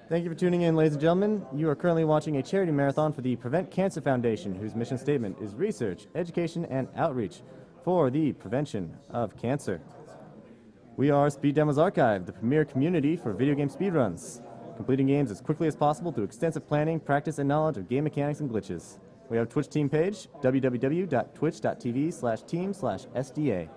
Thank you for tuning in, ladies and gentlemen. You are currently watching a charity marathon for the Prevent Cancer Foundation, whose mission statement is research, education, and outreach for the prevention of cancer. We are Speed Demos Archive, the premier community for video game speedruns, completing games as quickly as possible through extensive planning, practice, and knowledge of game mechanics and glitches. We have a Twitch team page, www.twitch.tv/team/SDA.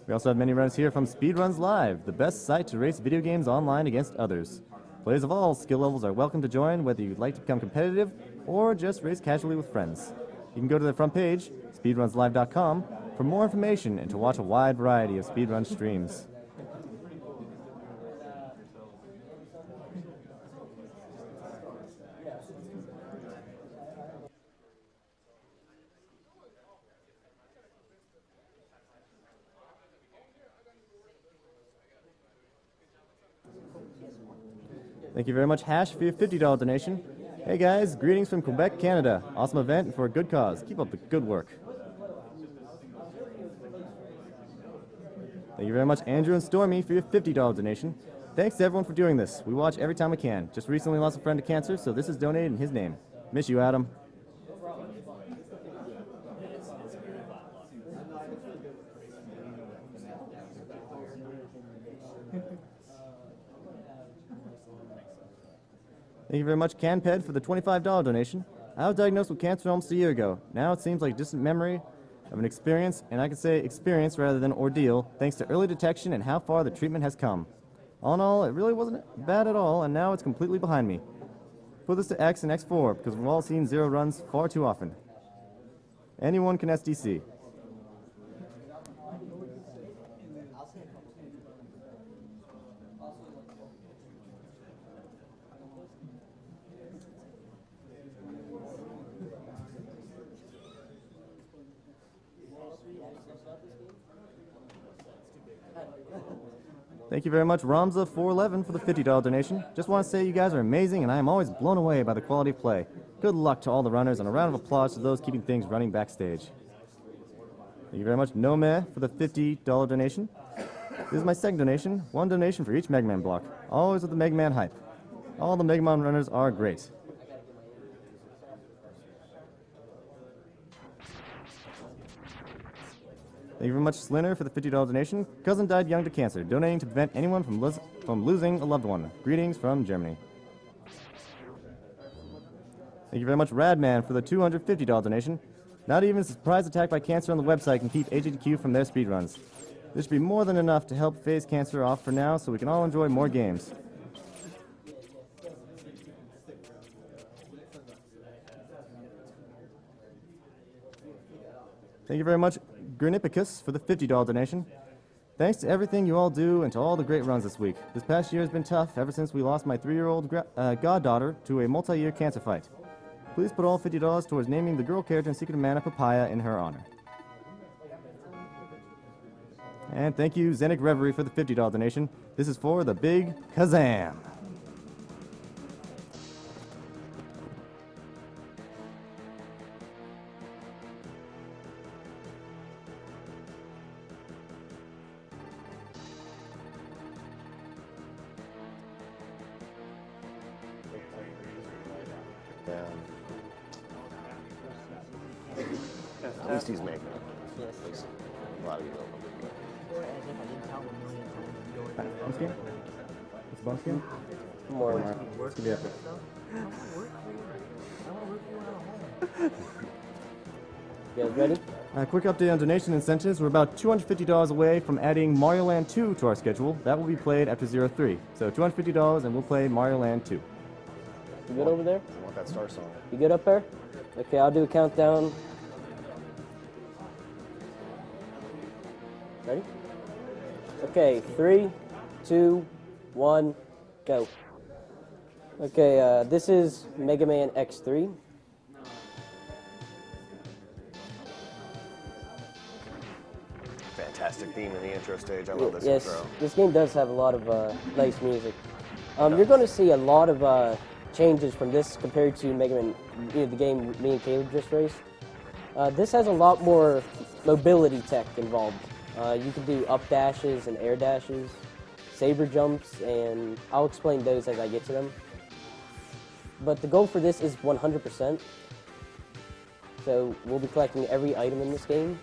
We also have many runners here from Speedruns Live, the best site to race video games online against others. Players of all skill levels are welcome to join, whether you'd like to become competitive or just race casually with friends. You can go to the front page, speedrunslive.com, for more information and to watch a wide variety of speedrun streams. Thank you very much, Hash, for your $50 donation. Hey guys, greetings from Quebec, Canada. Awesome event for a good cause. Keep up the good work. Thank you very much, Andrew and Stormy, for your $50 donation. Thanks to everyone for doing this. We watch every time we can. Just recently lost a friend to cancer, so this is donated in his name. Miss you, Adam. Thank you very much, CanPed, for the $25 donation. I was diagnosed with cancer almost a year ago. Now it seems like a distant memory of an experience, and I can say experience rather than ordeal, thanks to early detection and how far the treatment has come. All in all, it really wasn't bad at all, and now it's completely behind me. Put this to X and X4, because we've all seen zero runs far too often. Anyone can SDC. Thank you very much, Ramza411, for the $50 donation. Just want to say you guys are amazing, and I am always blown away by the quality of play. Good luck to all the runners, and a round of applause to those keeping things running backstage. Thank you very much, Nome, for the $50 donation. This is my second donation, one donation for each Mega Man block, always with the Mega Man hype. All the Mega Man runners are great. Thank you very much, Slinner, for the $50 donation. Cousin died young to cancer, donating to prevent anyone from losing a loved one. Greetings from Germany. Thank you very much, Radman, for the $250 donation. Not even a surprise attack by cancer on the website can keep AGDQ from their speedruns. This should be more than enough to help phase cancer off for now so we can all enjoy more games. Thank you very much, Granipicus, for the $50 donation. Thanks to everything you all do and to all the great runs this week. This past year has been tough ever since we lost my 3-year-old goddaughter to a multi-year cancer fight. Please put all $50 towards naming the girl character in Secret of Mana Papaya in her honor. And thank you, Zenik Reverie, for the $50 donation. This is for the Big Kazam. At least he's making it. Yes. A lot of you don't know. Or as if I didn't tell him a million times. Bonus game? It's a bonus game? More. It's gonna be epic. I want to work for you. I want to work for you. You guys ready? Quick update on donation incentives. We're about $250 away from adding Mario Land 2 to our schedule. That will be played after 03. So $250 and we'll play Mario Land 2. You good over there? I want that star song. You good up there? Okay, I'll do a countdown. Ready? Okay, 3, 2, 1, go. Okay, this is Mega Man X3. Fantastic theme in the intro stage. I love this Yes, intro. this game does have a lot of nice music. You're going to see a lot of changes from this compared to Mega Man, the game me and Caleb just raced. This has a lot more mobility tech involved. You can do up dashes and air dashes, saber jumps, and I'll explain those as I get to them. But the goal for this is 100%. So we'll be collecting every item in this game.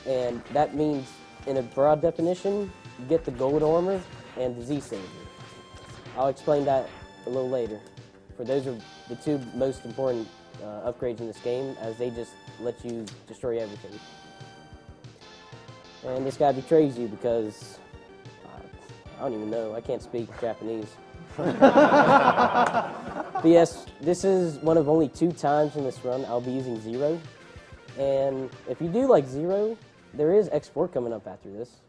And that means, in a broad definition, you get the gold armor and the Z-Saver. I'll explain that a little later. For those are the two most important upgrades in this game, as they just let you destroy everything. And this guy betrays you because, I don't even know, I can't speak Japanese. But yes, this is one of only 2 times in this run I'll be using Zero. And if you do like Zero, there is X4 coming up after this.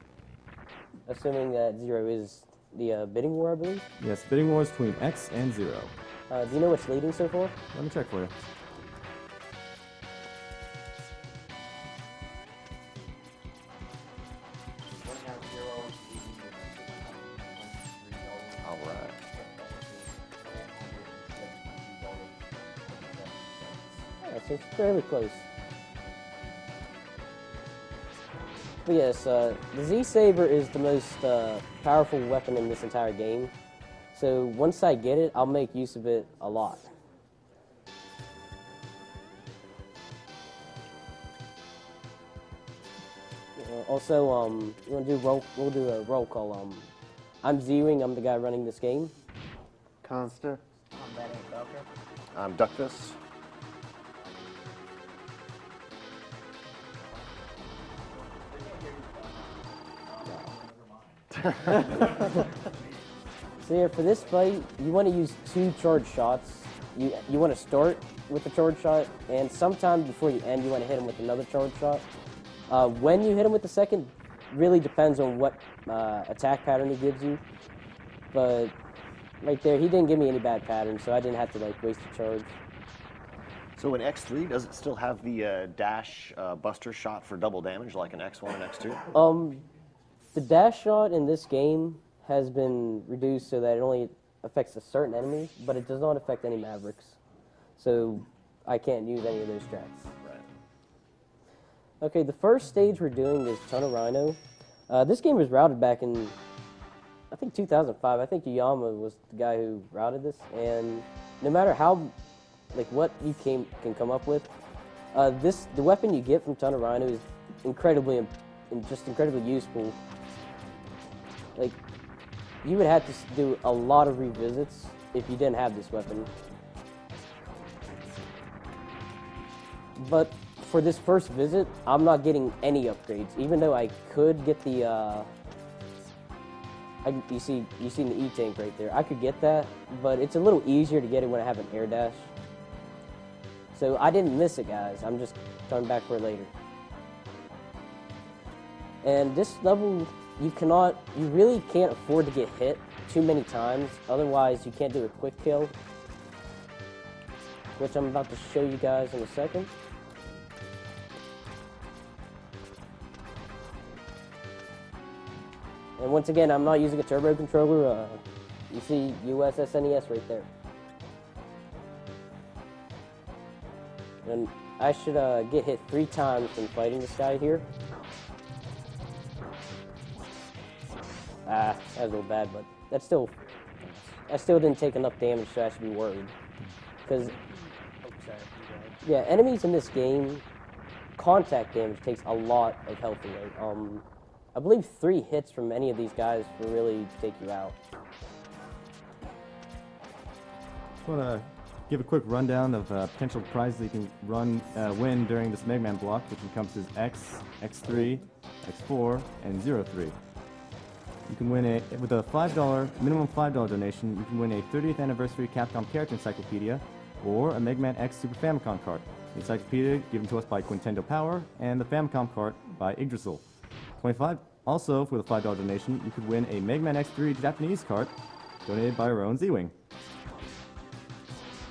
Assuming that Zero is the bidding war, I believe. Yes, bidding wars between X and 0. Do you know what's leading so far? Let me check for you. All right. Yeah, so it's fairly close. But yes, the Z-Saber is the most powerful weapon in this entire game. So once I get it, I'll make use of it a lot. Also, you want to do we'll do a roll call. I'm Zewing, I'm the guy running this game. Conster. I'm Betty Belker. I'm Duckfist. So yeah, for this fight, you want to use 2 charge shots. You want to start with the charge shot, and sometime before you end, you want to hit him with another charge shot. When you hit him with the second, really depends on what attack pattern he gives you. But right there, he didn't give me any bad patterns, so I didn't have to like waste a charge. So in X3, does it still have the dash buster shot for double damage like in X1 and X2? The dash shot in this game has been reduced so that it only affects a certain enemy, but it does not affect any Mavericks. So I can't use any of those strats. Right. Okay, the first stage we're doing is Ton of Rhino. This game was routed back in, I think 2005. I think Yuyama was the guy who routed this, and no matter how, like what you can come up with, the weapon you get from Ton of Rhino is incredibly useful. Like, you would have to do a lot of revisits if you didn't have this weapon. But for this first visit, I'm not getting any upgrades, even though I could get the, you see the E-tank right there. I could get that, but it's a little easier to get it when I have an air dash. So I didn't miss it, guys. I'm just coming back for it later. And this level, you really can't afford to get hit too many times, otherwise you can't do a quick kill, which I'm about to show you guys in a second. And once again, I'm not using a turbo controller. You see US SNES right there. And I should get hit 3 times when fighting this guy here. That was a little bad, but I still didn't take enough damage, so I should be worried. Because, yeah, enemies in this game, contact damage takes a lot of health away. I believe 3 hits from any of these guys will really take you out. Just want to give a quick rundown of potential prizes that you can win during this Mega Man block, which encompasses X, X3, X4, and 03. You can win with a minimum $5 donation, you can win a 30th anniversary Capcom character encyclopedia or a Mega Man X Super Famicom cart. The encyclopedia given to us by Quintendo Power and the Famicom cart by Yggdrasil. Also, for the $5 donation, you could win a Mega Man X3 Japanese cart donated by our own Zewing.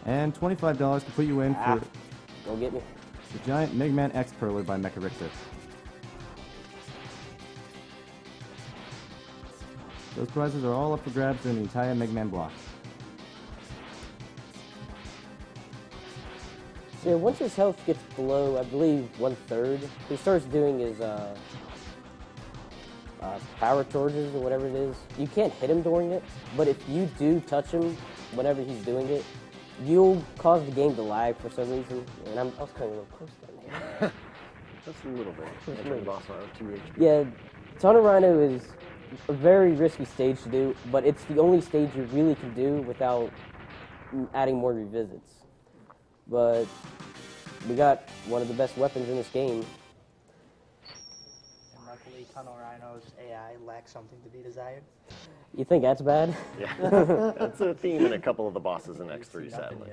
And $25 to put you in for don't get me. the giant Mega Man X Perler by Mecha Richter. Those prizes are all up for grabs during the entire Mega Man block. So yeah, once his health gets below, I believe, 1/3, he starts doing his power charges or whatever it is. You can't hit him during it, but if you do touch him whenever he's doing it, you'll cause the game to lag for some reason. And I was kind of a little close down here. Just a little bit. Boss on 2 HP. Yeah, Tunnel Rhino is a very risky stage to do, but it's the only stage you really can do without adding more revisits. But we got one of the best weapons in this game. And luckily, Tunnel Rhino's AI lacks something to be desired. You think that's bad? Yeah, that's a theme in a couple of the bosses in X3, sadly.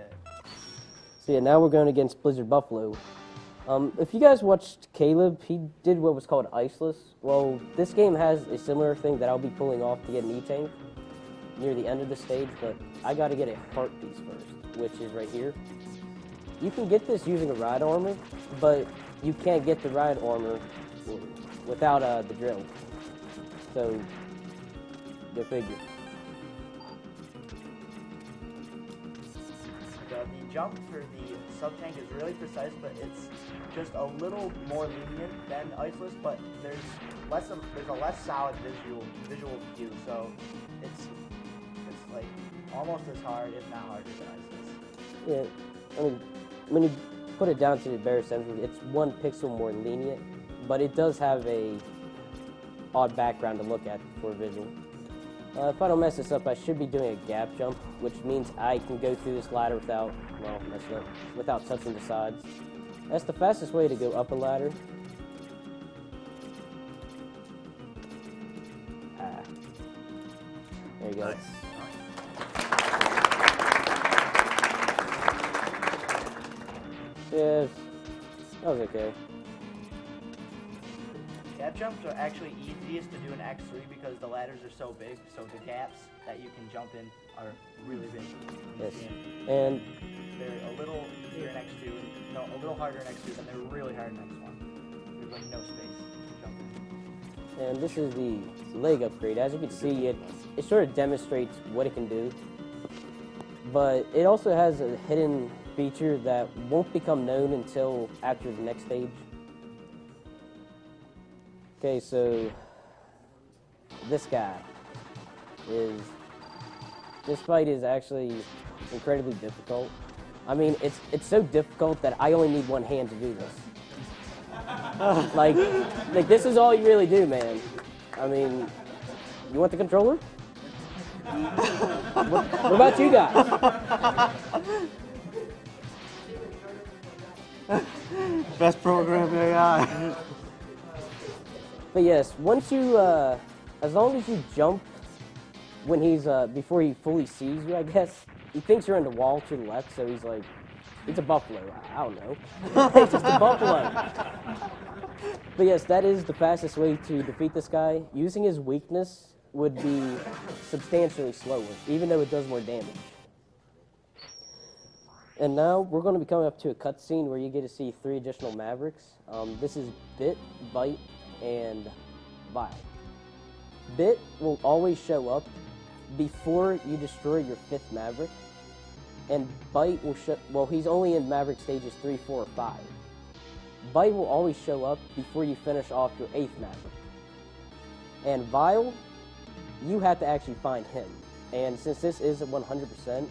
So yeah, now we're going against Blizzard Buffalo. If you guys watched Caleb, he did what was called Iceless. Well, this game has a similar thing that I'll be pulling off to get an E-Tank near the end of the stage, but I got to get a heart piece first, which is right here. You can get this using a ride armor, but you can't get the ride armor without the drill. So, go figure. The jump for the sub-tank is really precise, but it's just a little more lenient than Iceless, but there's a less solid visual view, so it's like almost as hard, if not harder than Iceless. Yeah, I mean, when you put it down to the bare essentials, it's 1 pixel more lenient, but it does have a odd background to look at for visual. If I don't mess this up, I should be doing a gap jump, which means I can go through this ladder without touching the sides. That's the fastest way to go up a ladder. There you go. Nice. Yeah, that was okay. Gap jumps are actually easiest to do in X3 because the ladders are so big, so the gaps that you can jump in are really big. Yes. And they're a little easier in X2, no, a little harder in X2, and they're really hard in X1. There's like no space to jump in. And this is the leg upgrade. As you can see, it sort of demonstrates what it can do. But it also has a hidden feature that won't become known until after the next stage. Okay, so this fight is actually incredibly difficult. I mean, it's so difficult that I only need 1 hand to do this. like this is all you really do, man. I mean, you want the controller? what about you guys? Best program AI. But yes, once you, as long as you jump when he's, before he fully sees you, I guess, he thinks you're in the wall to the left, so he's like, it's a buffalo. I don't know. It's just a buffalo. But yes, that is the fastest way to defeat this guy. Using his weakness would be substantially slower, even though it does more damage. And now we're going to be coming up to a cutscene where you get to see 3 additional Mavericks. This is Bit, Bite, and Vile. Bit will always show up before you destroy your 5th Maverick, and Bite will he's only in Maverick stages 3, 4, or 5. Bite will always show up before you finish off your 8th Maverick. And Vile, you have to actually find him. And since this is at 100%,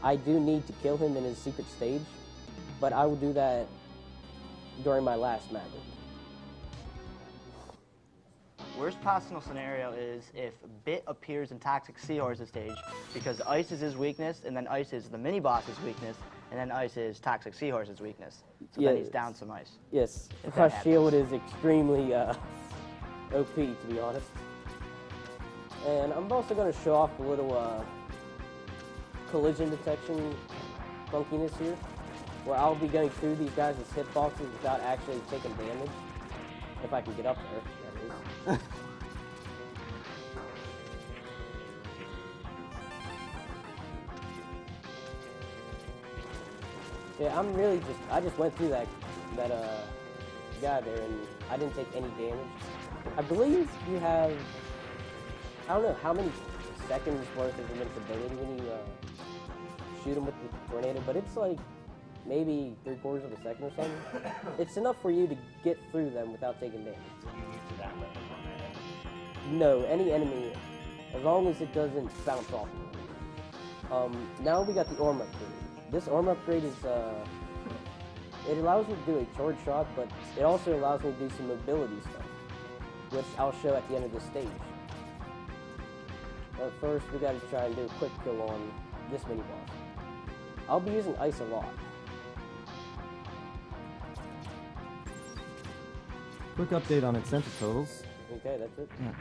I do need to kill him in his secret stage, but I will do that during my last Maverick. worst possible scenario is if Bit appears in Toxic Seahorse's stage, because Ice is his weakness, and then Ice is the mini-boss's weakness, and then Ice is Toxic Seahorse's weakness. So then he's down some Ice. Yes, If Crush that Shield is extremely OP, to be honest. And I'm also going to show off a little collision detection funkiness here, where I'll be going through these guys' hitboxes without actually taking damage. If I can get up there, that is. Yeah, I just went through that guy there, and I didn't take any damage. I believe you have, I don't know how many seconds worth of invincibility when you shoot him with the tornado, but it's like maybe 3/4 of a second or something. It's enough for you to get through them without taking damage. No, any enemy, as long as it doesn't bounce off. Now we got the armor upgrade. This armor upgrade is, it allows me to do a charge shot, but it also allows me to do some mobility stuff, which I'll show at the end of this stage. But first, we gotta try and do a quick kill on this mini-boss. I'll be using Ice a lot. Quick update on incentive totals. Okay, that's it. Yeah.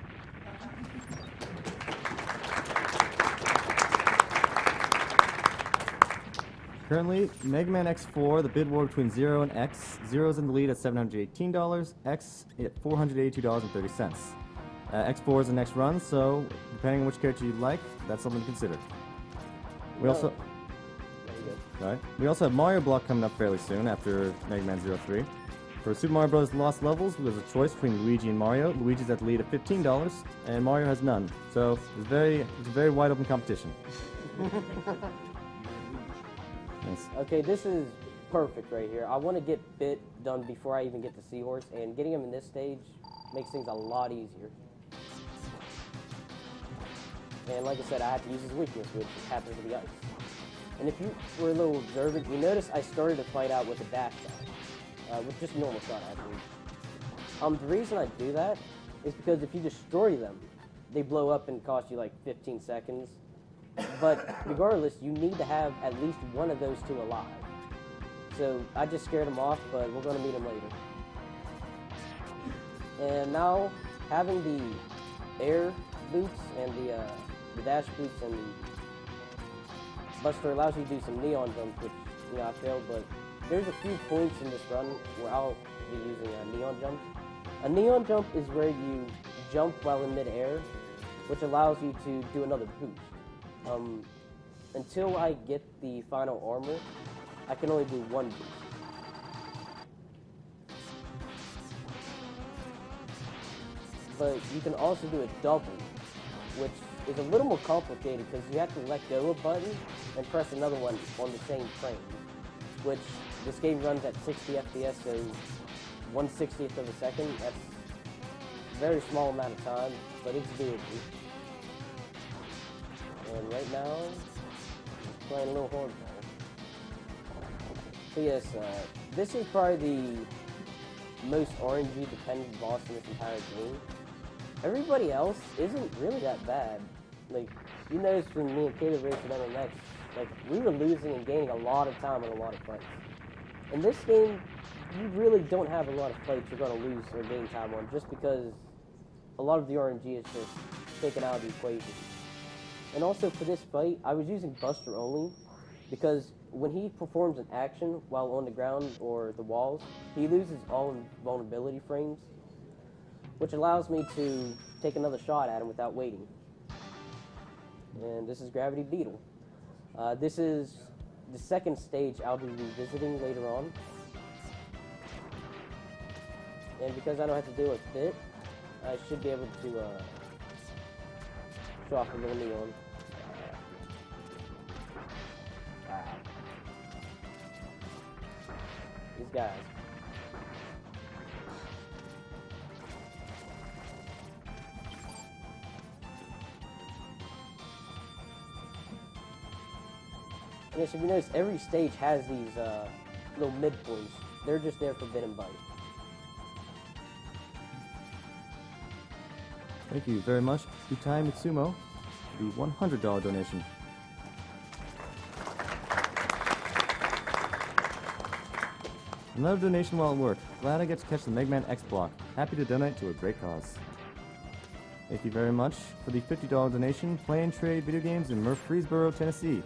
Currently, Mega Man X4, the bid war between 0 and X. 0 is in the lead at $718, X at $482.30. X4 is the next run, so depending on which character you like, that's something to consider. We also have Mario Block coming up fairly soon after Mega Man 03. For Super Mario Bros. Lost Levels, there's a choice between Luigi and Mario. Luigi's at the lead at $15, and Mario has none. So it's a very wide open competition. Nice. Okay, this is perfect right here. I want to get Bit done before I even get to Seahorse, and getting him in this stage makes things a lot easier. And like I said, I had to use his weakness, which happens to be Ice. And if you were a little observant, you notice I started to fight out with a dash shot, with just a normal shot actually. The reason I do that is because if you destroy them, they blow up and cost you like 15 seconds. But regardless, you need to have at least one of those two alive. So I just scared him off, but we're going to meet him later. And now, having the air boots and the dash boots and the Buster allows you to do some neon jumps, which, I failed, but there's a few points in this run where I'll be using neon jumps. A neon jump is where you jump while in midair, which allows you to do another boost. Until I get the final armor, I can only do one boost. But you can also do a double, which is a little more complicated because you have to let go of a button and press another one on the same frame, which this game runs at 60 FPS, so 1/60th of a second. That's a very small amount of time, but it's doable. And right now, I'm playing a little hardball. So yes, this is probably the most RNG dependent boss in this entire game. Everybody else isn't really that bad. Like, you noticed when me and Caleb raced with MMX, like, we were losing and gaining a lot of time in a lot of fights. In this game, you really don't have a lot of fights you're going to lose or gain time on, just because a lot of the RNG is just taken out of the equation. And also for this fight, I was using Buster only, because when he performs an action while on the ground or the walls, he loses all vulnerability frames, which allows me to take another shot at him without waiting. And this is Gravity Beetle. This is the second stage I'll be revisiting later on. And because I don't have to deal with Bit, I should be able to show off a little neon. Wow. These guys. And as you notice, every stage has these little midpoints. They're just there for bit and bite. Thank you very much, Utai Mitsumo, for the $100 donation. Another donation while at work. Glad I get to catch the Mega Man X block. Happy to donate to a great cause. Thank you very much for the $50 donation. Play and trade video games in Murfreesboro, Tennessee.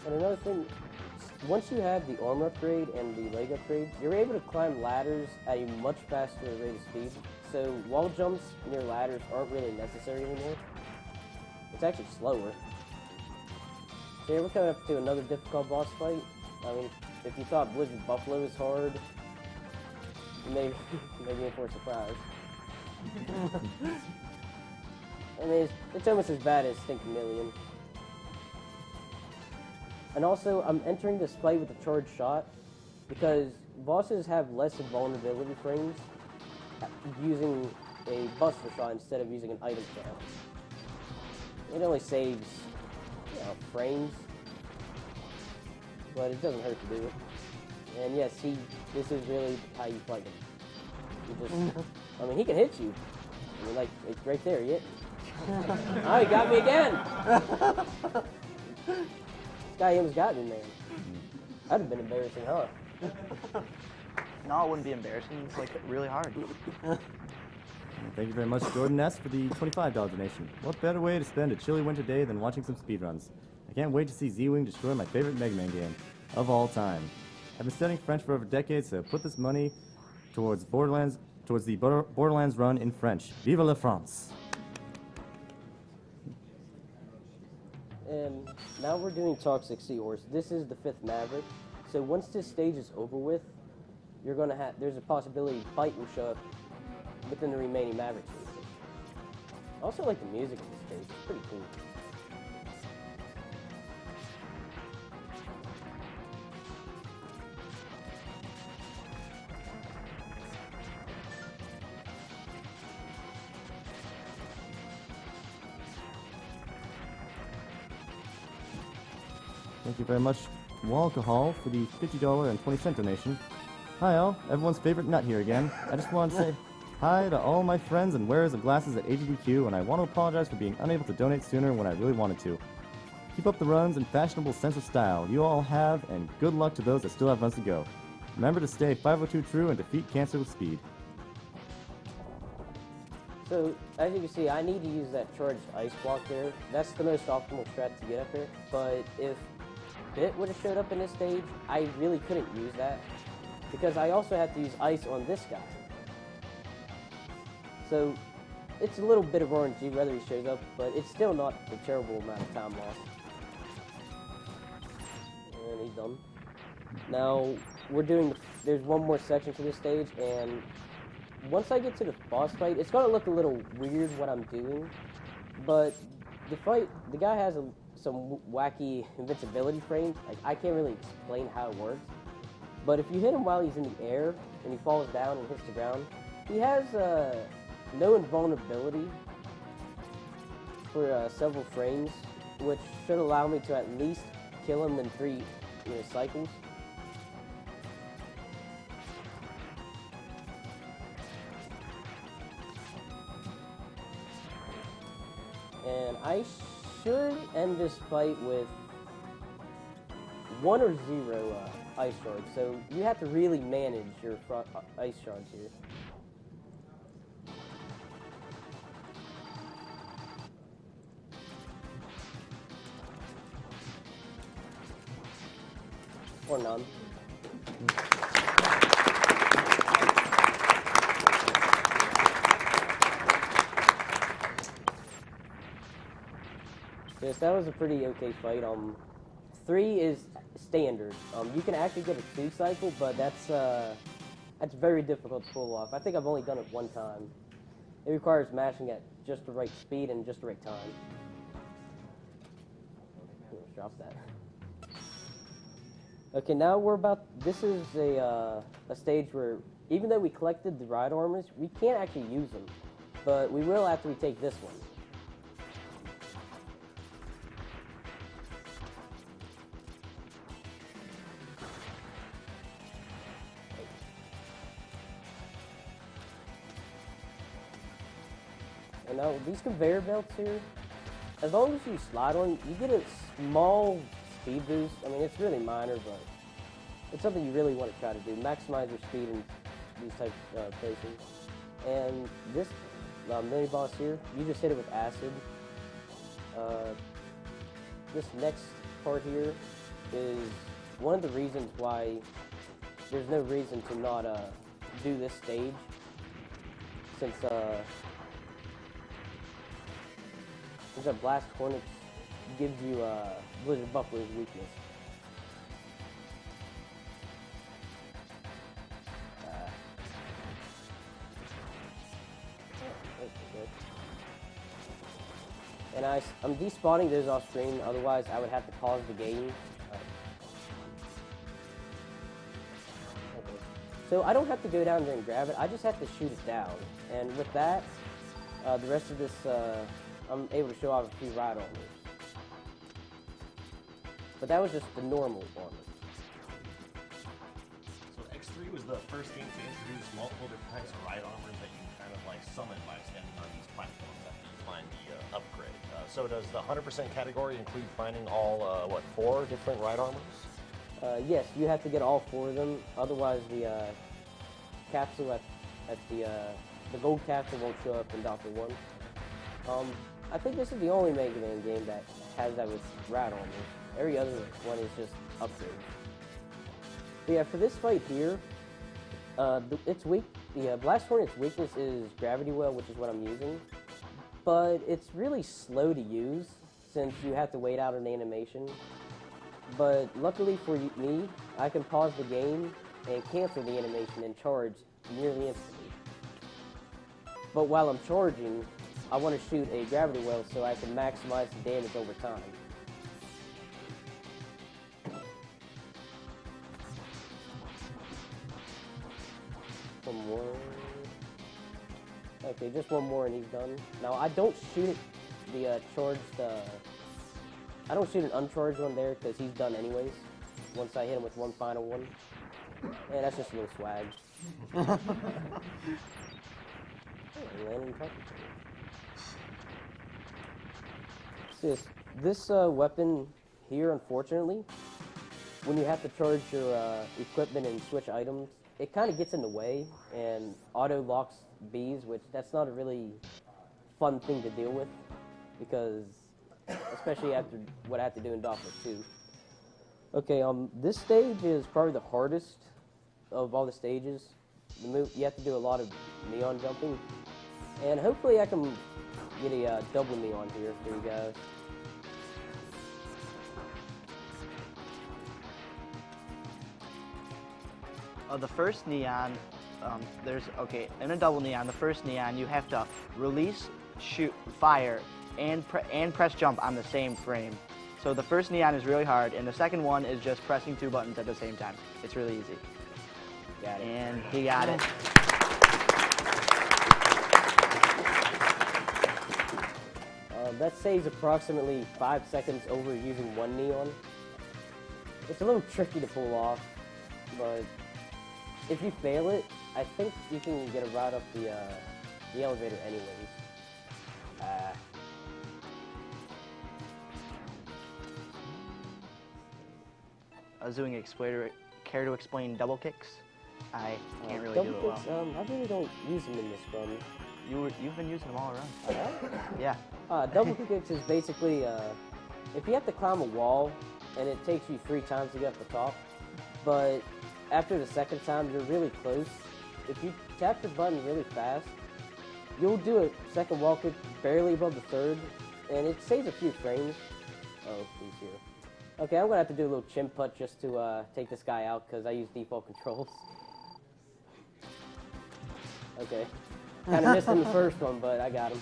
And another thing, once you have the armor upgrade and the leg upgrade, you're able to climb ladders at a much faster rate of speed. So wall jumps near ladders aren't really necessary anymore. It's actually slower. So here we're coming up to another difficult boss fight. I mean, if you thought Blizzard Buffalo was hard, you may be in for a surprise. I mean, it's almost as bad as Think Million. And also, I'm entering this fight with a charged shot because bosses have less invulnerability frames using a buster shot instead of using an item count. It only saves, frames, but it doesn't hurt to do it. And yes, this is really how you fight him. You just, I mean, he can hit you. I mean, like, it's right there, yeah. Oh, he got me again! This guy almost got me, man. That'd have been embarrassing, huh? No, it wouldn't be embarrassing. It's like really hard. Thank you very much, Jordan S., for the $25 donation. What better way to spend a chilly winter day than watching some speedruns? I can't wait to see Zewing destroy my favorite Mega Man game of all time. I've been studying French for over decades, so put this money towards the Borderlands run in French. Vive la France! And now we're doing Toxic Seahorse. This is the 5th Maverick. So once this stage is over with, you're gonna there's a possibility Fight will show up within the remaining Maverick stages. I also like the music of this stage. It's pretty cool. Thank you very much, Walcohol, for the $50.20 donation. Hi all, everyone's favorite nut here again. I just want to say hi to all my friends and wearers of glasses at AGDQ, and I want to apologize for being unable to donate sooner when I really wanted to. Keep up the runs and fashionable sense of style you all have, and good luck to those that still have runs to go. Remember to stay 502 true and defeat cancer with speed. So, as you can see, I need to use that charged ice block there. That's the most optimal strat to get up there. But if Bit would have showed up in this stage, I really couldn't use that, because I also have to use ice on this guy. So, it's a little bit of RNG whether he shows up, but it's still not a terrible amount of time lost. And he's done. Now, there's one more section to this stage, and once I get to the boss fight, it's going to look a little weird what I'm doing, but the guy has some wacky invincibility frames. Like, I can't really explain how it works, but if you hit him while he's in the air and he falls down and hits the ground, he has no invulnerability for several frames, which should allow me to at least kill him in 3 cycles. And I should end this fight with 1 or 0 ice shards. So you have to really manage your ice shards here. Or none. Yes, that was a pretty okay fight. 3 is standard. You can actually get a 2 cycle, but that's very difficult to pull off. I think I've only done it 1 time. It requires mashing at just the right speed and just the right time. Let's drop that. Okay, now this is a stage where, even though we collected the ride armors, we can't actually use them, but we will after we take this one. And now these conveyor belts here, as long as you slide on, you get a small speed boost. I mean, it's really minor, but it's something you really want to try to do. Maximize your speed in these type of places. And this mini boss here, you just hit it with acid. This next part here is one of the reasons why there's no reason to not do this stage, since a Blast Hornet gives you Blizzard Buckler's weakness. And I'm despawning those off screen, otherwise I would have to pause the game. Okay. So I don't have to go down there and grab it, I just have to shoot it down. And with that, the rest of this, I'm able to show off a few ride armors. But that was just the normal armor. So X3 was the first game to introduce multiple different types of ride armors that you can kind of like summon by standing on these platforms after you find the upgrade. So does the 100% category include finding all, 4 different ride armors? Yes, you have to get all 4 of them, otherwise the capsule at the gold capsule won't show up in Dr. 1. I think this is the only Mega Man game that has that with ride armors. Every other one is just upgrades. But yeah, for this fight here, the Blast Hornet's weakness is Gravity Well, which is what I'm using. But it's really slow to use since you have to wait out an animation. But luckily for me, I can pause the game and cancel the animation and charge nearly instantly. But while I'm charging, I want to shoot a Gravity Well so I can maximize the damage over time. One more. Okay, just one more and he's done. Now I don't shoot the charged. I don't shoot an uncharged one there because he's done anyways. Once I hit him with one final one, and that's just a little swag. This weapon here, unfortunately, when you have to charge your equipment and switch items, it kind of gets in the way and auto locks bees, which that's not a really fun thing to deal with, because especially after what I have to do in Doctor 2. Okay, this stage is probably the hardest of all the stages. You have to do a lot of neon jumping, and hopefully I can get a double neon here for you guys. The first neon, in a double neon, the first neon, you have to release, shoot, fire, and press jump on the same frame. So the first neon is really hard, and the second one is just pressing 2 buttons at the same time. It's really easy. Got it. And he got it. That saves approximately 5 seconds over using one neon. It's a little tricky to pull off, but if you fail it, I think you can get a ride up the elevator anyways. Zewing, care to explain double kicks? I can't really do it double kicks, well. I really don't use them in this run. You've been using them all around. I have? Yeah. Double kicks is basically, if you have to climb a wall, and it takes you 3 times to get up the top, but after the second time, you're really close. If you tap the button really fast, you'll do a second wall kick barely above the third, and it saves a few frames. Oh, he's here. Okay, I'm gonna have to do a little chin putt just to take this guy out because I use default controls. Okay, kind of missed him the first one, but I got him.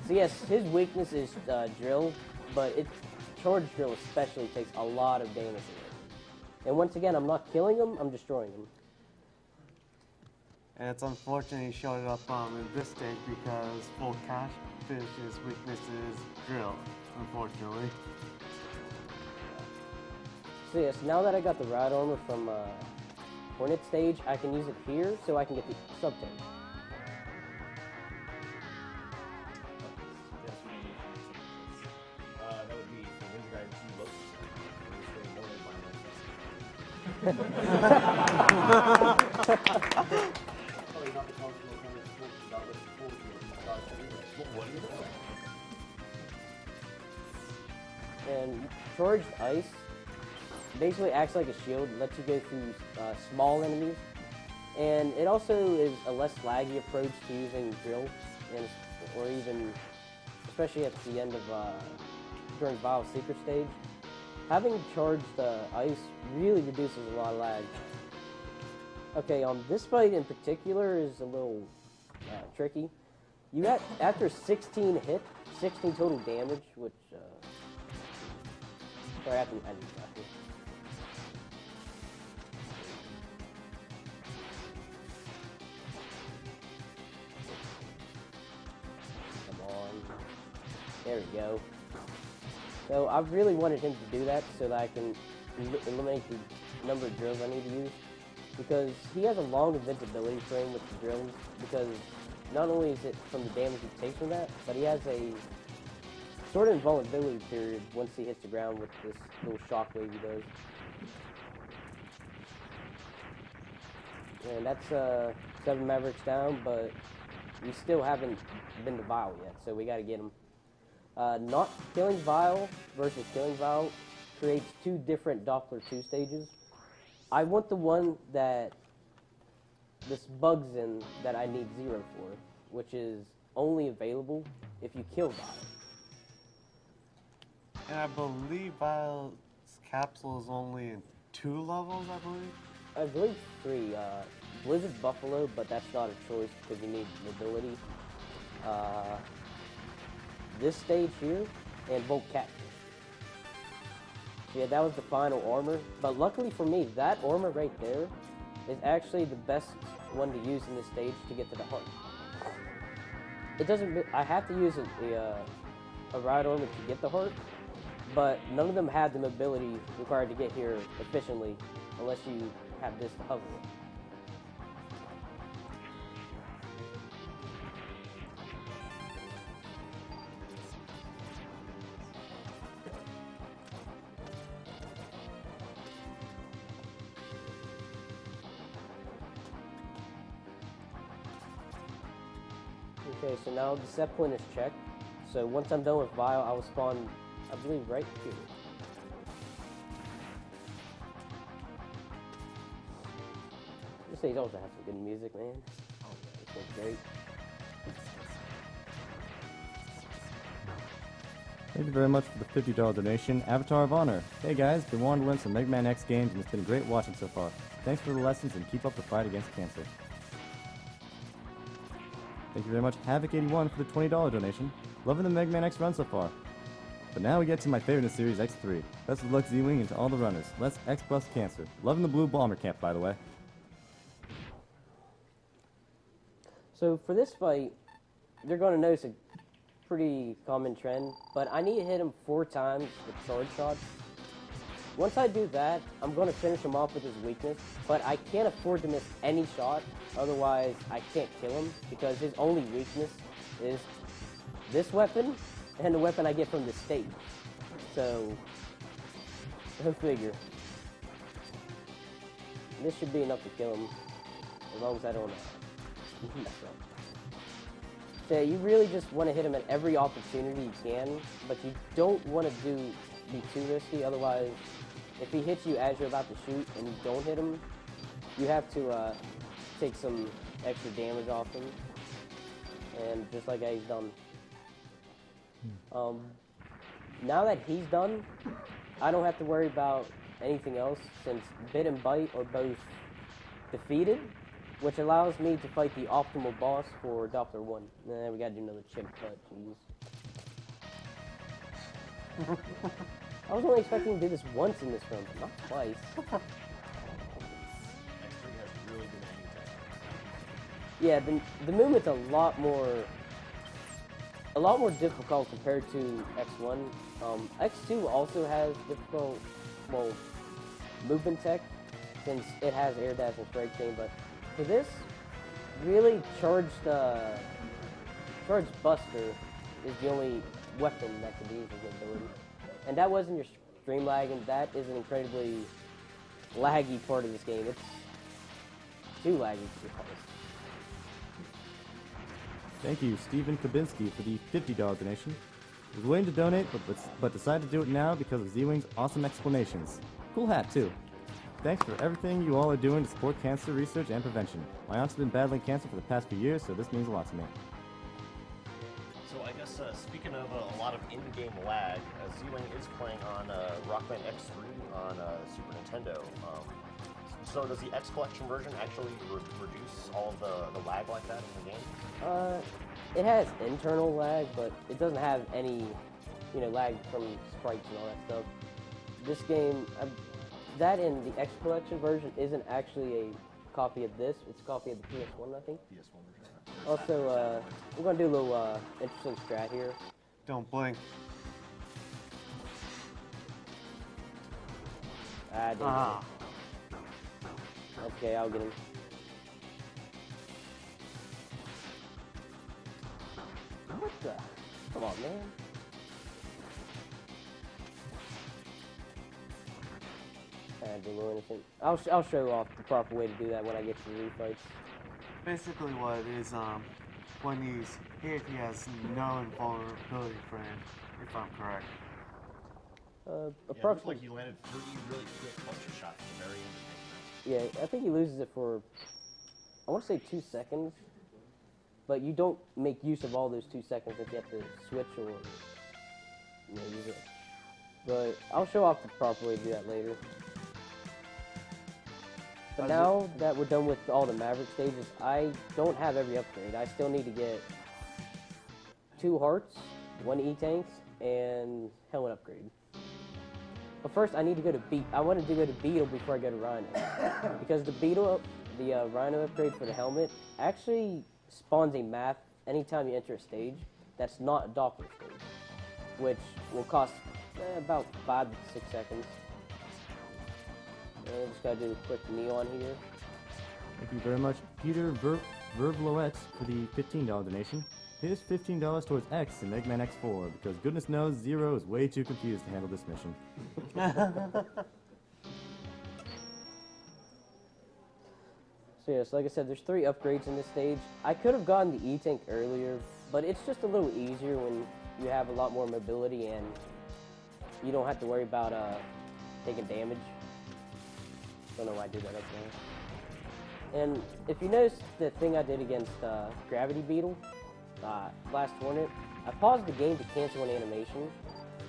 So yes, his weakness is drill, but charge drill especially takes a lot of damage away. And once again, I'm not killing him, I'm destroying him. And it's unfortunate he showed it up in this stage because Full Catfish's weakness is drill, unfortunately. So yes, now that I got the ride armor from Hornet stage, I can use it here so I can get the sub-tank. And charged ice basically acts like a shield, lets you go through small enemies, and it also is a less laggy approach to using drill, and or even, especially at the end of during Vile's secret stage. Having charged ice really reduces a lot of lag. Okay, this fight in particular is a little tricky. You got after 16 hit, 16 total damage, which sorry, I need that. Come on. There we go. So I really wanted him to do that so that I can eliminate the number of drills I need to use. Because he has a long invincibility frame with the drills, because not only is it from the damage he takes from that, but he has a sort of invulnerability period once he hits the ground with this little shockwave he does. And that's 7 Mavericks down, but we still haven't been to Vile yet, so we gotta get him. Not killing Vile versus killing Vile creates 2 different Doppler 2 stages. I want the one that this bug's in that I need 0 for, which is only available if you kill Vile. And I believe Vile's capsule is only in 2 levels, I believe. I believe 3. Blizzard Buffalo, but that's not a choice because you need mobility. This stage here, and Volt Cat. Yeah, that was the final armor, but luckily for me, that armor right there is actually the best one to use in this stage to get to the heart. It doesn't, I have to use a ride armor to get the heart, but none of them have the mobility required to get here efficiently unless you have this to hover with. Okay, so now the set point is checked. So once I'm done with Vile, I will spawn, I believe, right here. This stage also has some good music, man. Oh, yeah, this one's great. Thank you very much for the $50 donation, Avatar of Honor. Hey guys, been wanting to learn some Mega Man X games and it's been great watching so far. Thanks for the lessons and keep up the fight against cancer. Thank you very much, Havoc81, for the $20 donation. Loving the Mega Man X run so far. But now we get to my favorite in the series, X3. Best of luck, Zewing, and to all the runners. Let's X bust cancer. Loving the blue bomber camp, by the way. So for this fight, you're going to notice a pretty common trend, but I need to hit him 4 times with charge shots. Once I do that, I'm going to finish him off with his weakness, but I can't afford to miss any shot, otherwise I can't kill him, because his only weakness is this weapon and the weapon I get from the stage. So, go figure. This should be enough to kill him, as long as I don't mess up. So you really just want to hit him at every opportunity you can, but you don't want to be too risky, otherwise if he hits you as you're about to shoot and you don't hit him, you have to take some extra damage off him, and just like he's done. Now that he's done, I don't have to worry about anything else, since Bit and Bite are both defeated, which allows me to fight the optimal boss for Doppler 1. Nah, we gotta do another chimp cut, jeez. I was only expecting to do this once in this run, but not twice. X3 has really good aiming technique. Yeah, the movement's a lot more difficult compared to X1. X2 also has difficult, well, movement tech, since it has air dash and strike chain, but for this, really charged Buster is the only weapon that can use his ability. And that wasn't your stream lag, and that is an incredibly laggy part of this game. It's too laggy to be honest. Thank you, Stephen Kabinski, for the $50 donation. Was waiting to donate, but decided to do it now because of Zewing's awesome explanations. Cool hat, too. Thanks for everything you all are doing to support cancer research and prevention. My aunt's been battling cancer for the past few years, so this means a lot to me. So I guess speaking of a lot of in-game lag, Zewing is playing on Rock Band X3 on Super Nintendo. So does the X Collection version actually reduce all of the lag like that in the game? It has internal lag, but it doesn't have any, lag from sprites and all that stuff. This game, that in the X Collection version isn't actually a copy of this. It's a copy of the PS1, I think. PS1 version. Also, we're gonna do a little interesting strat here. Don't blink. Didn't Ah. Okay, I'll get him. What the? Come on, man. I didn't do anything. I'll show off the proper way to do that when I get to the refights. Basically what it is, when he's hit, he has no invulnerability for him, if I'm correct. Yeah, it looked Approximately. like you landed 3 really quick cluster shots at the very end. Yeah, I think he loses it for, I want to say 2 seconds, but you don't make use of all those 2 seconds if you have to switch or use it. But I'll show off the proper way to do that later. But now that we're done with all the Maverick stages, I don't have every upgrade. I still need to get 2 hearts, 1 E-tanks, and helmet upgrade. But first, I need to go to I wanted to go to Beetle before I go to Rhino, because the Rhino upgrade for the helmet actually spawns a map anytime you enter a stage that's not a Doppler stage, which will cost about 5 to 6 seconds. And I just gotta do a quick neon here. Thank you very much, Peter Vervloetz, for the $15 donation. Here's $15 towards X in Mega Man X4, because goodness knows Zero is way too confused to handle this mission. So yeah, so like I said, there's 3 upgrades in this stage. I could have gotten the E-Tank earlier, but it's just a little easier when you have a lot more mobility and you don't have to worry about taking damage. Don't know why I did that up there. And if you notice the thing I did against Gravity Beetle, last tournament, I paused the game to cancel an animation.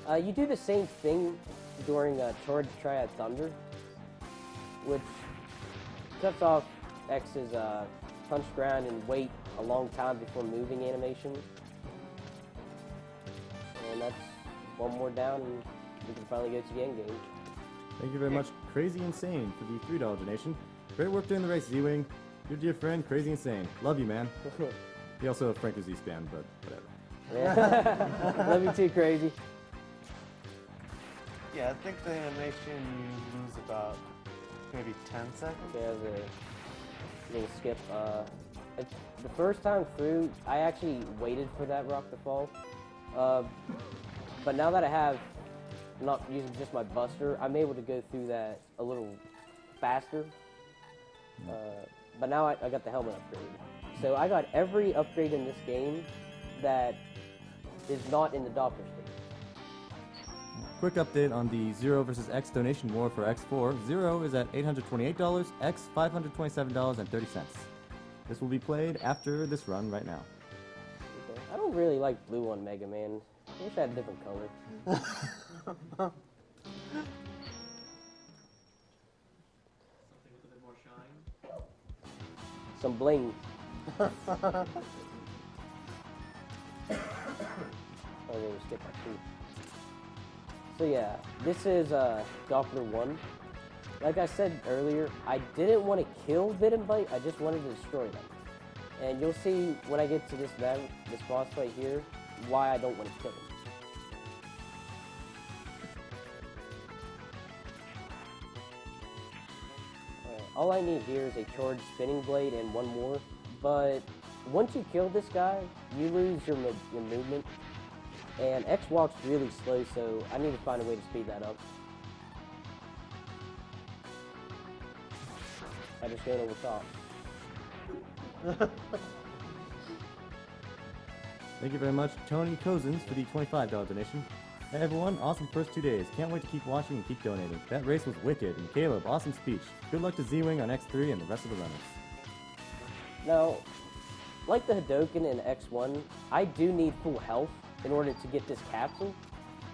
You do the same thing during Charge Triad Thunder, which cuts off X's punch ground and wait a long time before moving animation. And that's one more down and we can finally go to the end game. Thank you very much, Crazy Insane, for the $3 donation. Great work during the race, Zewing. Your dear friend, Crazy Insane. Love you, man. He also a Frank Uzi fan, but whatever. Yeah. Love you too, Crazy. Yeah, I think the animation you lose about maybe 10 seconds. Okay, as a little skip. The first time through, I actually waited for that rock to fall. But now that I have not using just my buster, I'm able to go through that a little faster. But now I got the helmet upgrade. So I got every upgrade in this game that is not in the Doppler stage. Quick update on the Zero vs. X donation war for X4. Zero is at $828, X $527.30. This will be played after this run right now. Okay. I don't really like blue on Mega Man. I wish I had a different color. Something with a bit more shine. Some bling. Oh, we'll skip my 2. So yeah, this is Doppler 1. Like I said earlier, I didn't want to kill Vid and Bite, I just wanted to destroy them. And you'll see when I get to this boss fight here, why I don't want to kill him. All I need here is a charged spinning blade and 1 more, but once you kill this guy, you lose your movement, and X walks really slow, so I need to find a way to speed that up. I just going over top. Thank you very much, Tony Cozens, for the $25 donation. Hey everyone, awesome first 2 days. Can't wait to keep watching and keep donating. That race was wicked, and Caleb, awesome speech. Good luck to Zewing on X3 and the rest of the runners. Now, like the Hadoken in X1, I do need full health in order to get this capsule.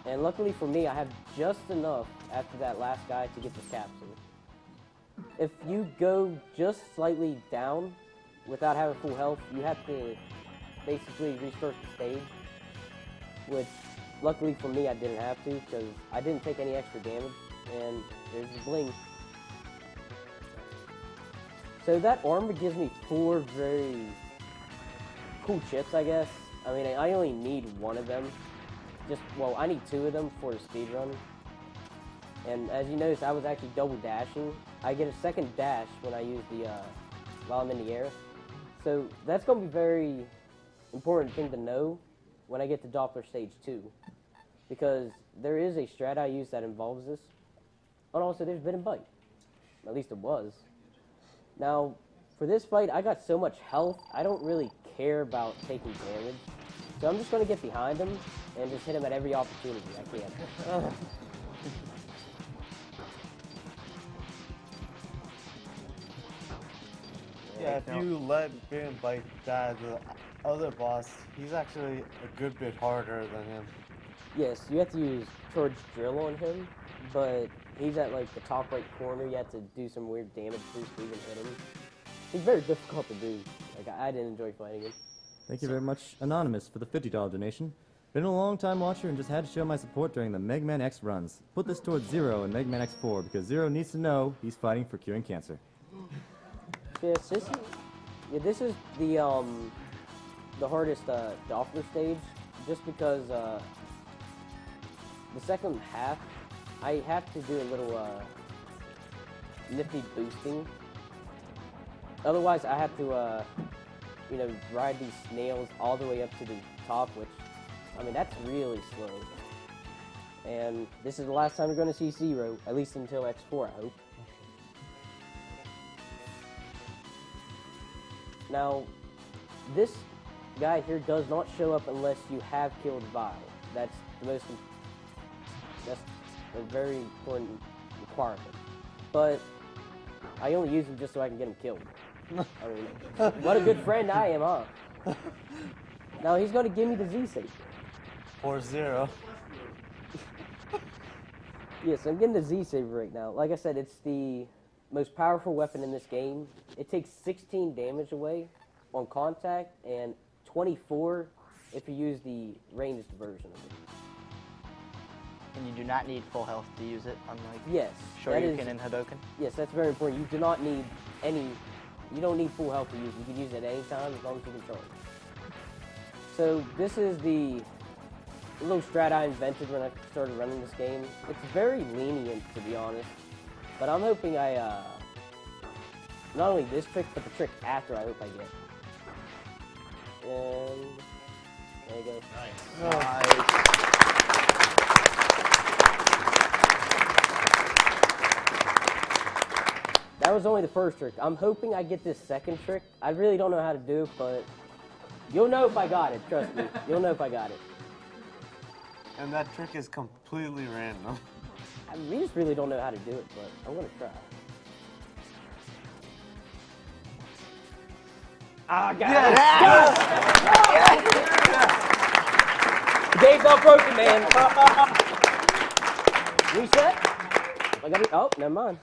And luckily for me, I have just enough after that last guy to get this capsule. If you go just slightly down without having full health, you have to basically restart the stage, which luckily for me I didn't have to because I didn't take any extra damage, and there's the bling. So that armor gives me 4 very cool chips, I guess. I mean, I only need 1 of them. Well, I need 2 of them for the speed run. And as you notice, I was actually double dashing. I get a second dash when I use the, while I'm in the air. So that's going to be a very important thing to know when I get to Doppler Stage 2. Because there is a strat I use that involves this. And also there's Bit and Bite. At least it was. Now, for this fight, I got so much health, I don't really care about taking damage. So I'm just going to get behind him and just hit him at every opportunity I can. Yeah, if you let Bear Bite die, the other boss, he's actually a good bit harder than him. Yes, you have to use Charge Drill on him, but he's at like the top right corner. You have to do some weird damage boost to even hit him. He's very difficult to do. Like, I didn't enjoy fighting him. Thank you very much, Anonymous, for the $50 donation. Been a long time watcher and just had to show my support during the Mega Man X runs. Put this towards Zero in Mega Man X4 because Zero needs to know he's fighting for curing cancer. Yes, this is the hardest Doppler stage, just because the second half I have to do a little nifty boosting. Otherwise, I have to you know, ride these snails all the way up to the top, which, I mean, that's really slow. And this is the last time you're going to see Zero, at least until X4, I hope. Now, this guy here does not show up unless you have killed Vile. That's a very important requirement. But I only use him just so I can get him killed. I mean, what a good friend I am, huh? Now he's going to give me the Z-Saber. Or Zero. Yes, I'm getting the Z-Saber right now. Like I said, it's the most powerful weapon in this game. It takes 16 damage away on contact and 24 if you use the ranged version of it. And you do not need full health to use it, unlike Yes, Shoryuken and Hadoken. Yes, that's very important. You do not need you don't need full health to use it. You can use it at any time as long as you can charge. So this is the little strat I invented when I started running this game. It's very lenient, to be honest. But I'm hoping not only this trick, but the trick after I hope I get. And there you go. Nice. That was only the first trick. I'm hoping I get this second trick. I really don't know how to do it, but you'll know if I got it. Trust me. You'll know if I got it. And that trick is completely random. We just really don't know how to do it, but I'm gonna try. Ah, I got it! The game's not broken, man. Reset. Oh, never mind.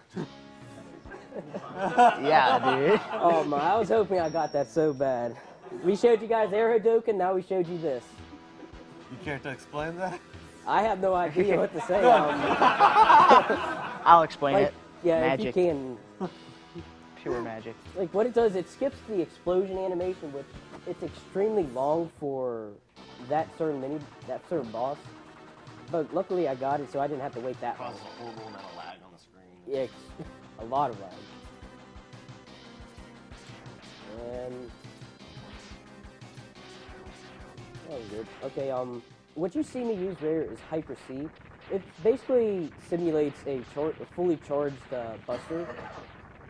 Yeah, dude. Oh my, I was hoping I got that so bad. We showed you guys Air Hadoken, now we showed you this. You care to explain that? I have no idea what to say. I'll explain Like, it. yeah, Magic. if you can. Pure magic. Like, what it does, it skips the explosion animation, which it's extremely long for that certain boss. But luckily I got it, so I didn't have to wait that long. Causes a horrible amount of lag on the screen. Yeah, a lot of lag. And that was good. Okay, what you see me use there is Hyper C. It basically simulates a fully charged Buster,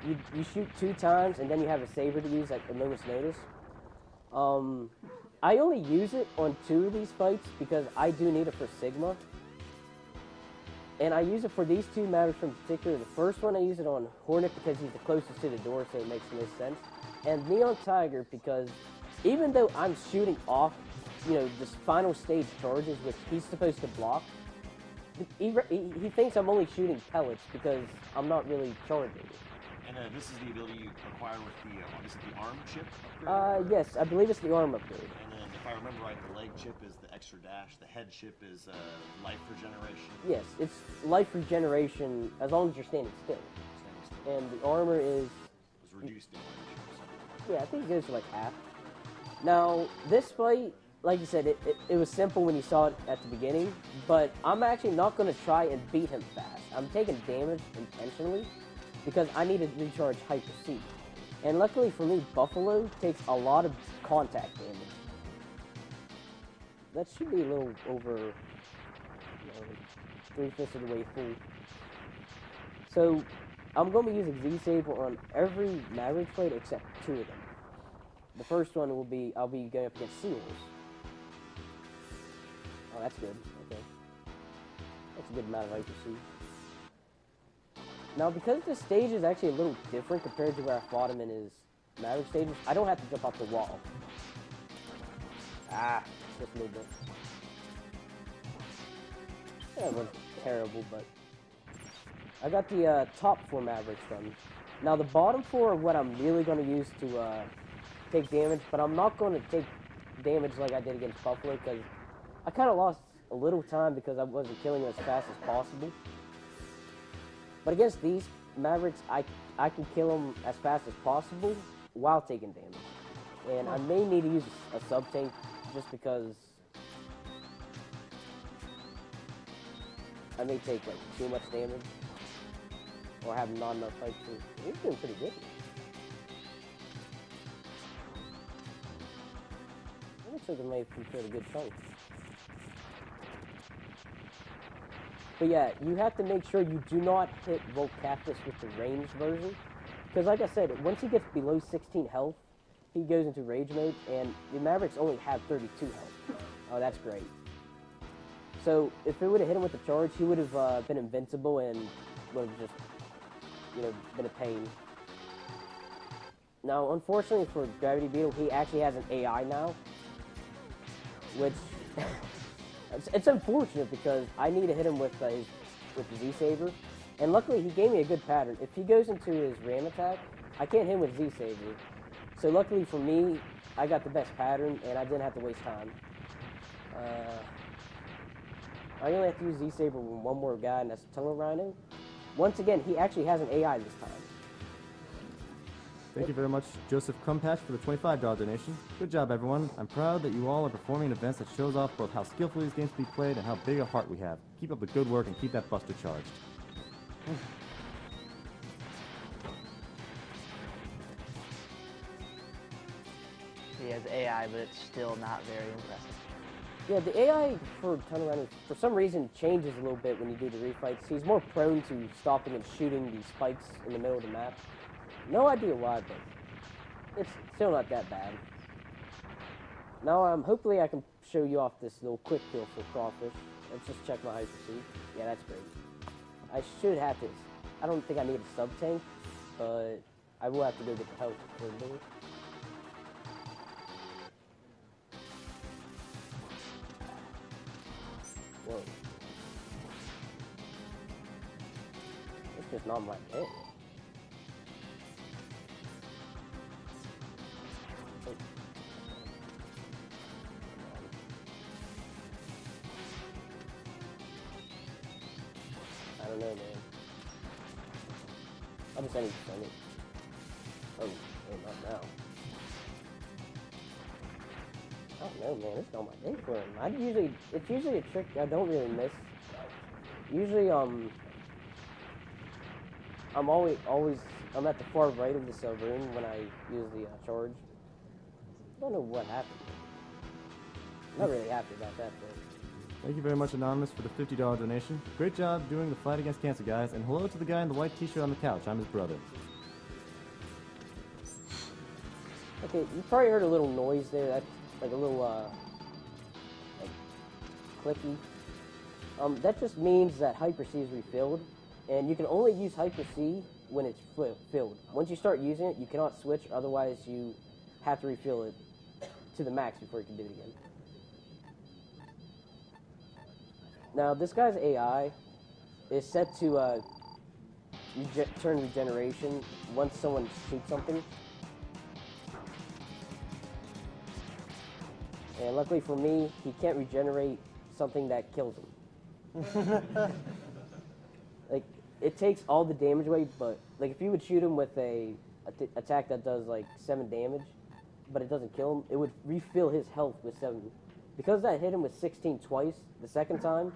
you shoot 2 times, and then you have a saber to use at a moment's notice. I only use it on 2 of these fights because I do need it for Sigma. And I use it for these 2 Mavericks in particular. The first one I use it on Hornet because he's the closest to the door, so it makes the most sense. And Neon Tiger because even though I'm shooting off, this final stage charges, which he's supposed to block, he thinks I'm only shooting pellets because I'm not really charging. And this is the ability you acquire with the, is it the arm chip upgrade? Yes, I believe it's the arm upgrade. And then, if I remember right, the leg chip is the extra dash, the head chip is life regeneration. Yes, it's life regeneration as long as you're standing still. And the armor is... It was reduced damage or something. Yeah, I think it goes to like half. Now, this fight, like you said, it was simple when you saw it at the beginning, but I'm actually not going to try and beat him fast. I'm taking damage intentionally because I need to recharge Hyper C. And luckily for me, Buffalo takes a lot of contact damage. That should be a little over 3/5 of the way full. So I'm going to be using Z-Saber on every Maverick fight except 2 of them. The first one will be, I'll be going up against Seals. Oh, that's good. Okay. That's a good amount of Hyper C. Now, because the stage is actually a little different compared to where I fought him in his Maverick stages, I don't have to jump off the wall. Just a little bit. Yeah, it wasn't terrible, but... I got the top 4 Mavericks from. Now, the bottom 4 are what I'm really going to use to take damage, but I'm not going to take damage like I did against Buffalo, because I kind of lost a little time because I wasn't killing him as fast as possible. But against these Mavericks, I can kill them as fast as possible while taking damage. And I may need to use a sub-tank just because I may take like too much damage or have not enough fight to. He's doing pretty good. It looks like it may have prepared a good chunk. But yeah, you have to make sure you do not hit Volcaptus with the ranged version. Because like I said, once he gets below 16 health, he goes into rage mode, and the Mavericks only have 32 health. Oh, that's great. So if it would have hit him with the charge, he would have been invincible and would have just, been a pain. Now, unfortunately for Gravity Beetle, he actually has an AI now, which... It's unfortunate because I need to hit him with the Z-Saber, and luckily he gave me a good pattern. If he goes into his Ram attack, I can't hit him with Z-Saber. So luckily for me, I got the best pattern, and I didn't have to waste time. I only have to use Z-Saber with 1 more guy, and that's Tunnel Rhino. Once again, he actually has an AI this time. Thank you very much, Joseph Crumpatch, for the $25 donation. Good job, everyone. I'm proud that you all are performing in events that shows off both how skillfully these games can be played and how big a heart we have. Keep up the good work and keep that buster charged. He has AI, but it's still not very impressive. Yeah, the AI for Tunnel Rhino, for some reason, changes a little bit when you do the refights. He's more prone to stopping and shooting these spikes in the middle of the map. No idea why, but it's still not that bad. Now, hopefully I can show you off this little quick kill for Crawfish. Let's just check my Hyper C. Yeah, that's great. I should have this. I don't think I need a sub-tank, but I will have to go get the health for a minute. Whoa. It's just not my hit. I don't know, man. I'll just end it. Oh, not now. I don't know, man. It's not my day for him. It's usually a trick I don't really miss. Usually, I'm at the far right of this room when I use the charge. I don't know what happened. I'm not really happy about that, though. Thank you very much, Anonymous, for the $50 donation. Great job doing the fight against cancer, guys, and hello to the guy in the white t-shirt on the couch. I'm his brother. Okay, you probably heard a little noise there. That's like a little, like, clicky. That just means that Hyper C is refilled, and you can only use Hyper C when it's filled. Once you start using it, you cannot switch, otherwise you have to refill it to the max before you can do it again. Now, this guy's AI is set to turn regeneration once someone shoots something. And luckily for me, he can't regenerate something that kills him. Like, it takes all the damage away, but like if you would shoot him with a attack that does like 7 damage, but it doesn't kill him, it would refill his health with 7. Because that hit him with 16 twice, the second time,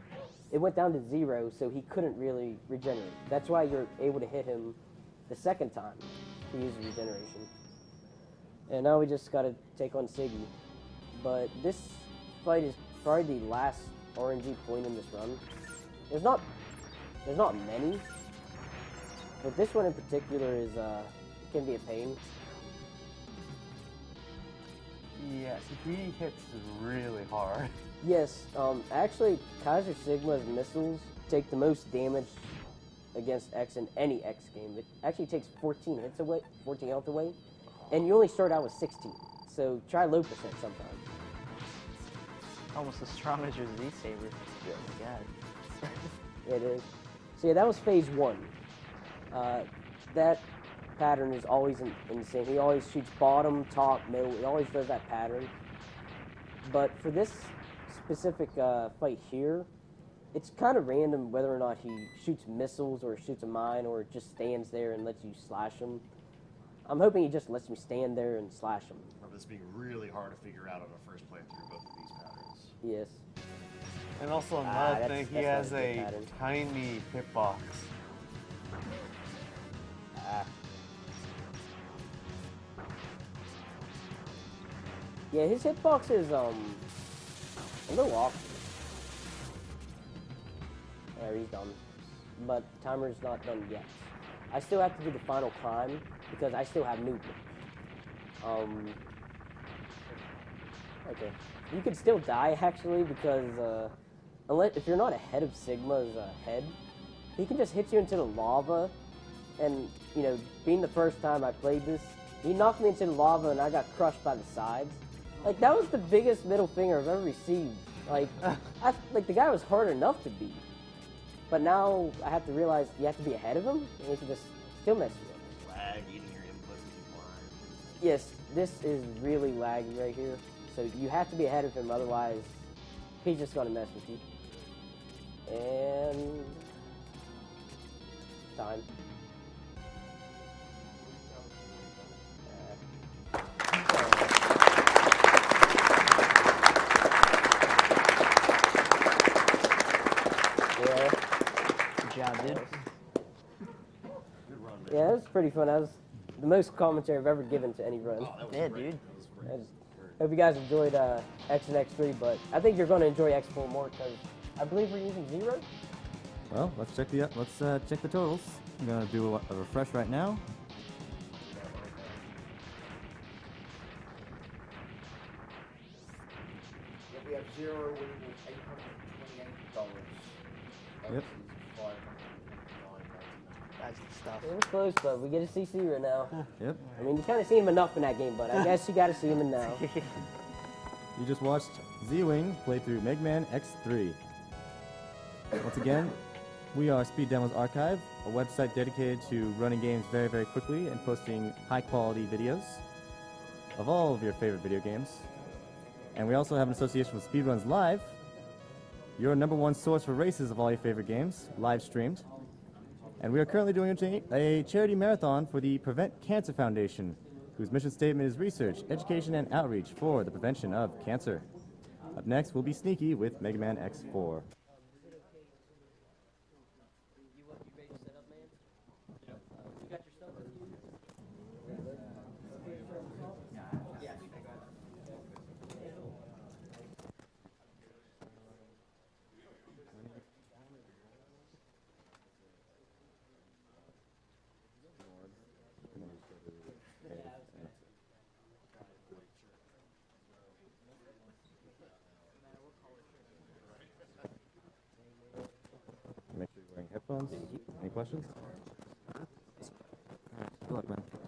it went down to 0, so he couldn't really regenerate. That's why you're able to hit him the second time to use regeneration. And now we just gotta take on Siggy. But this fight is probably the last RNG point in this run. There's not many, but this one in particular is can be a pain. Yes, he hits really hard. Yes, actually, Kaiser Sigma's missiles take the most damage against X in any X game. It actually takes 14 hits away, 14 health away, and you only start out with 16. So try low percent sometime. Almost as strong as your Z Saber. Oh my god. It is. So yeah, that was phase 1. That pattern is always insane. He always shoots bottom, top, middle. He always does that pattern. But for this specific fight here, it's kind of random whether or not he shoots missiles or shoots a mine or just stands there and lets you slash him. I'm hoping he just lets me stand there and slash him. Remember this being really hard to figure out on a first playthrough both of these patterns. Yes. And also another that's- thing, he that's has not a good a pattern. tiny hitbox. Yeah, his hitbox is a little awkward. There, he's done. But timer's not done yet. I still have to do the final climb because I still have movement. Okay. You could still die actually because unless if you're not ahead of Sigma's head, he can just hit you into the lava. And you know, being the first time I played this, he knocked me into the lava and I got crushed by the sides. Like that was the biggest middle finger I've ever received. Like, like the guy was hard enough to beat. But now I have to realize you have to be ahead of him, and he can just still mess you up. Lag, eating your inputs as you climb. Yes, this is really laggy right here. So you have to be ahead of him, otherwise he's just gonna mess with you. And time. Yeah. Good job, dude. Good run, man. Yeah, that was pretty fun. That was the most commentary I've ever given to any run. Oh, that was Yeah, great. dude. That was great. I just hope you guys enjoyed X and X3, but I think you're going to enjoy X4 more because I believe we're using 0. Well, let's check the totals. I'm gonna do a refresh right now. We have 0 with $828. Yep. That's the stuff. It was close, but we get to see 0 now. Yep. I mean, you kind of see him enough in that game, but I guess you got to see him now. You just watched Zewing play through Mega Man X3. Once again, we are Speed Demos Archive, a website dedicated to running games very, very quickly and posting high-quality videos of all of your favorite video games. And we also have an association with Speedruns Live, your #1 source for races of all your favorite games, live streamed. And we are currently doing a charity marathon for the Prevent Cancer Foundation, whose mission statement is research, education, and outreach for the prevention of cancer. Up next will be Sneaky with Mega Man X4. headphones. Any questions? Good luck, man.